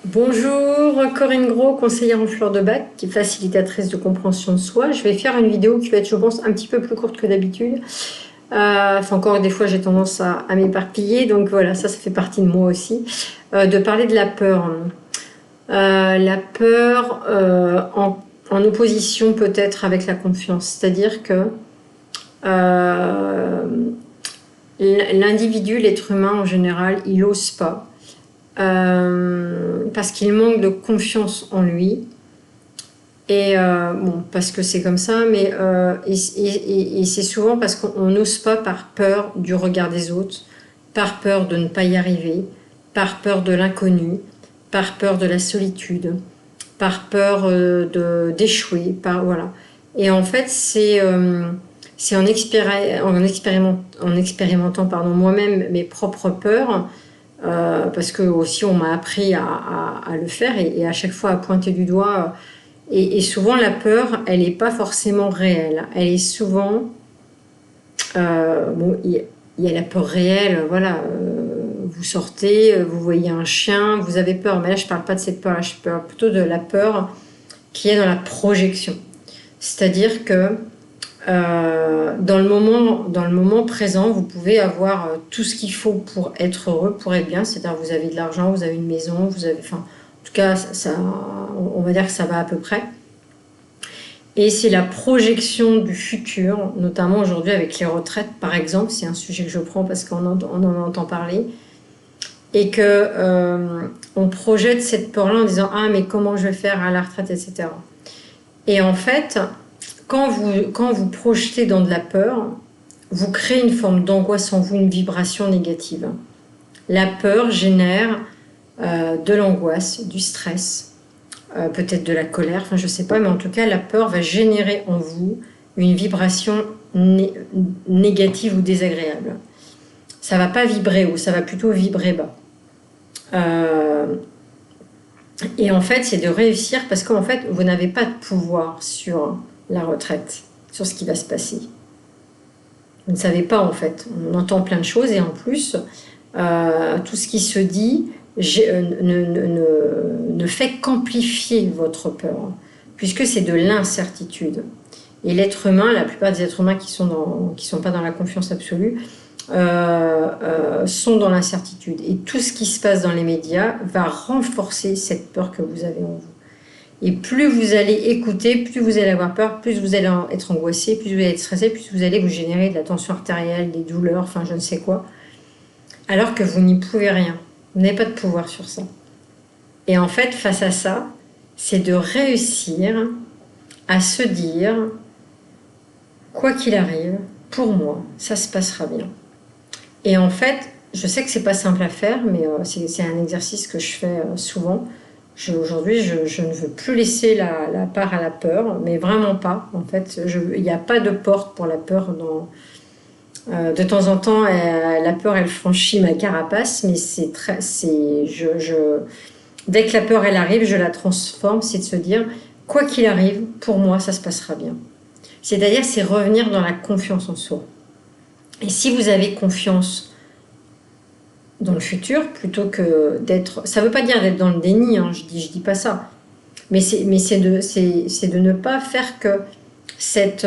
Bonjour, Corinne Gros, conseillère en fleurs de bac, qui est facilitatrice de compréhension de soi. Je vais faire une vidéo qui va être, je pense, un petit peu plus courte que d'habitude. Encore des fois, j'ai tendance à m'éparpiller, donc voilà, ça fait partie de moi aussi. De parler de la peur. La peur en opposition peut-être avec la confiance. C'est-à-dire que euh, l'individu, l'être humain en général, il n'ose pas. Parce qu'il manque de confiance en lui. Et bon, parce que c'est comme ça, mais et c'est souvent parce qu'on n'ose pas par peur du regard des autres, par peur de ne pas y arriver, par peur de l'inconnu, par peur de la solitude, par peur d'échouer, voilà. Et en fait, c'est en expérimentant pardon, moi-même mes propres peurs, parce que aussi on m'a appris à le faire et à chaque fois à pointer du doigt. Et souvent la peur, elle n'est pas forcément réelle. Elle est souvent... bon, il y a la peur réelle, voilà. Vous sortez, vous voyez un chien, vous avez peur. Mais là, je ne parle pas de cette peur, là, je parle plutôt de la peur qui est dans la projection. C'est-à-dire que dans le moment présent, vous pouvez avoir tout ce qu'il faut pour être heureux, pour être bien. C'est-à-dire vous avez de l'argent, vous avez une maison, vous avez... Enfin, en tout cas, on va dire que ça va à peu près. Et c'est la projection du futur, notamment aujourd'hui avec les retraites, par exemple. C'est un sujet que je prends parce qu'on en entend parler. Et que on projette cette peur-là en disant « Ah, mais comment je vais faire à la retraite, etc. » Et en fait, quand vous projetez dans de la peur, vous créez une forme d'angoisse en vous, une vibration négative. La peur génère de l'angoisse, du stress, peut-être de la colère, enfin je ne sais pas, mais en tout cas la peur va générer en vous une vibration négative ou désagréable. Ça ne va pas vibrer haut, ça va plutôt vibrer bas. Et en fait, c'est de réussir parce qu'en fait, vous n'avez pas de pouvoir sur la retraite, sur ce qui va se passer. Vous ne savez pas en fait. On entend plein de choses et en plus, tout ce qui se dit ne fait qu'amplifier votre peur, puisque c'est de l'incertitude. Et l'être humain, la plupart des êtres humains qui sont pas dans la confiance absolue, sont dans l'incertitude. Et tout ce qui se passe dans les médias va renforcer cette peur que vous avez en vous. Et plus vous allez écouter, plus vous allez avoir peur, plus vous allez être angoissé, plus vous allez être stressé, plus vous allez vous générer de la tension artérielle, des douleurs, enfin je ne sais quoi. Alors que vous n'y pouvez rien. Vous n'avez pas de pouvoir sur ça. Et en fait, face à ça, c'est de réussir à se dire, quoi qu'il arrive, pour moi, ça se passera bien. Et en fait, je sais que c'est pas simple à faire, mais c'est un exercice que je fais souvent. Aujourd'hui, je ne veux plus laisser la part à la peur, mais vraiment pas. En fait, il n'y a pas de porte pour la peur. De temps en temps, la peur, elle franchit ma carapace, mais dès que la peur, elle arrive, je la transforme. C'est de se dire, quoi qu'il arrive, pour moi, ça se passera bien. C'est-à-dire, c'est revenir dans la confiance en soi. Et si vous avez confiance dans le futur, plutôt que d'être... Ça ne veut pas dire d'être dans le déni, hein, je dis pas ça. Mais c'est de ne pas faire que cette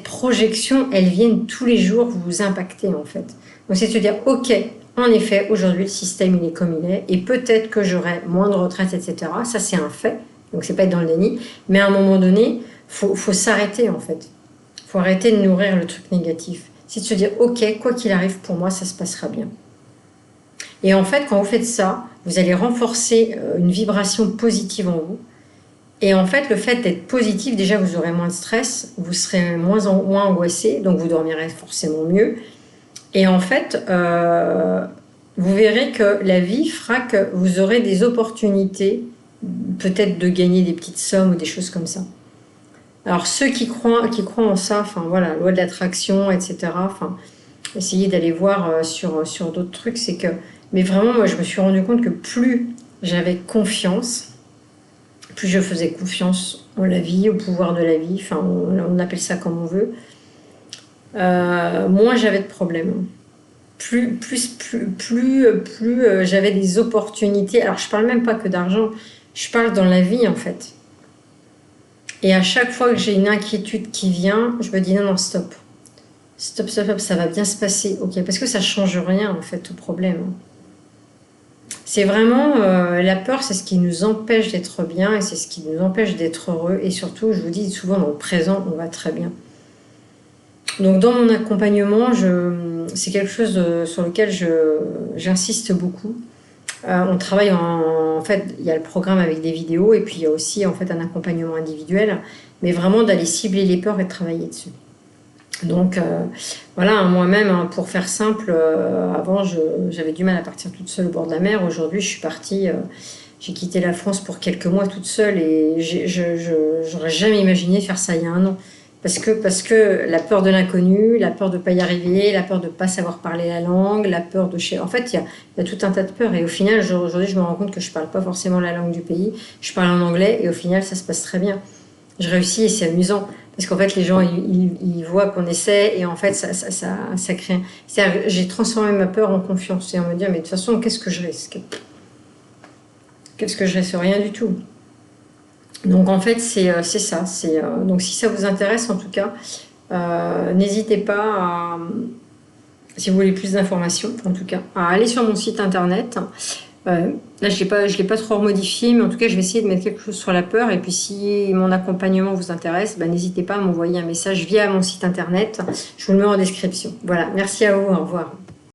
projection, elle vienne tous les jours vous impacter, en fait. Donc c'est de se dire, ok, en effet, aujourd'hui, le système, il est comme il est, et peut-être que j'aurai moins de retraite, etc. Ça, c'est un fait. Donc c'est pas être dans le déni. Mais à un moment donné, faut s'arrêter, en fait. Faut arrêter de nourrir le truc négatif. C'est de se dire, ok, quoi qu'il arrive, pour moi, ça se passera bien. Et en fait, quand vous faites ça, vous allez renforcer une vibration positive en vous. Et en fait, le fait d'être positif, déjà, vous aurez moins de stress, vous serez moins angoissé, donc vous dormirez forcément mieux. Et en fait, vous verrez que la vie fera que vous aurez des opportunités, peut-être de gagner des petites sommes ou des choses comme ça. Alors, ceux qui croient en ça, enfin voilà, loi de l'attraction, etc., enfin, essayez d'aller voir sur d'autres trucs, c'est que... Mais vraiment, moi, je me suis rendu compte que plus j'avais confiance, plus je faisais confiance en la vie, au pouvoir de la vie, enfin, on appelle ça comme on veut, moins j'avais de problèmes. plus j'avais des opportunités. Alors, je parle même pas que d'argent, je parle dans la vie, en fait. Et à chaque fois que j'ai une inquiétude qui vient, je me dis non, non, stop. Stop, stop, stop, ça va bien se passer, ok? Parce que ça change rien, en fait, au problème. C'est vraiment la peur, c'est ce qui nous empêche d'être bien et c'est ce qui nous empêche d'être heureux. Et surtout, je vous dis souvent, dans le présent, on va très bien. Donc, dans mon accompagnement, c'est quelque chose sur lequel j'insiste beaucoup. On travaille en fait, il y a le programme avec des vidéos et puis il y a aussi en fait un accompagnement individuel, mais vraiment d'aller cibler les peurs et de travailler dessus. Donc voilà, moi-même, hein, pour faire simple, avant j'avais du mal à partir toute seule au bord de la mer. Aujourd'hui, je suis partie, j'ai quitté la France pour quelques mois toute seule et j'aurais jamais imaginé faire ça il y a un an. Parce que la peur de l'inconnu, la peur de ne pas y arriver, la peur de ne pas savoir parler la langue, la peur de... En fait, il y a tout un tas de peurs. Et au final, aujourd'hui, je me rends compte que je ne parle pas forcément la langue du pays. Je parle en anglais et au final, ça se passe très bien. Je réussis et c'est amusant. Parce qu'en fait, les gens, ils voient qu'on essaie et en fait, ça crée... C'est-à-dire, j'ai transformé ma peur en confiance et en me dire, mais de toute façon, qu'est-ce que je risque? Qu'est-ce que je risque? Rien du tout. Donc en fait, c'est ça. Donc si ça vous intéresse, en tout cas, n'hésitez pas, si vous voulez plus d'informations, en tout cas, à aller sur mon site internet. Là, je l'ai pas trop remodifié, mais en tout cas, je vais essayer de mettre quelque chose sur la peur. Et puis, si mon accompagnement vous intéresse, n'hésitez pas à m'envoyer un message via mon site internet. Je vous le mets en description. Voilà, merci à vous, au revoir.